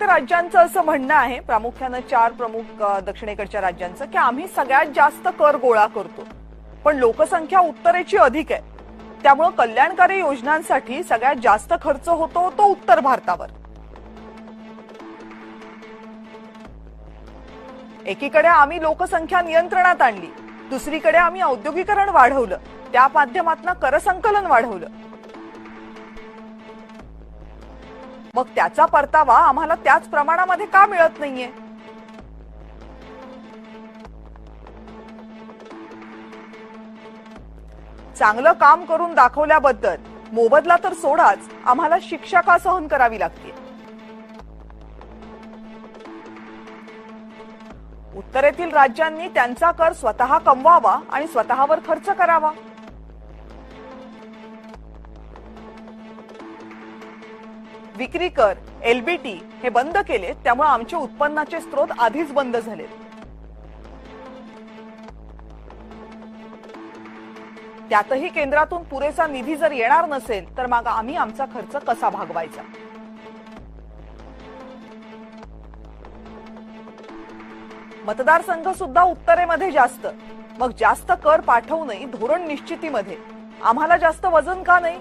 राज्यांचं असं म्हणणं आहे, प्रामुख्यानं 4 प्रमुख दक्षिणेकडच्या राज्यांचं, की आम्ही सगळ्यात जास्त कर गोळा करतो, पण लोकसंख्या उत्तरेची अधिक आहे. त्यामुळे कल्याणकारी योजनांसाठी सगळ्यात जास्त खर्च होतो तो उत्तर भारतावर. एकीकडे आम्ही लोकसंख्या नियंत्रणात आणली, दुसरीकडे आम्ही औद्योगिकरण वाढवलं, त्या माध्यमातून करसंकलन वाढवलं. मग त्याचा परतावा आम्हाला त्याच प्रमाणामध्ये का मिळत नाहीये? चांगलं काम करून दाखवल्याबद्दल मोबदला तर सोडाच, आम्हाला शिक्षा का सहन करावी लागते? उत्तरेतील राज्यांनी त्यांचा कर स्वतः कमवावा आणि स्वतःवर खर्च करावा. विक्री कर, एलबीटी हे बंद केले, त्यामुळे आमचे उत्पन्नाचे स्रोत आधीच बंद झाले. त्यातही केंद्रातून पुरेसा निधी जर येणार नसेल तर मग आम्ही आमचा खर्च कसा भागवायचा? मतदारसंघ सुद्धा उत्तरेमध्ये जास्त, मग जास्त कर पाठवूनही धोरण निश्चितीमध्ये आम्हाला जास्त वजन का नाही?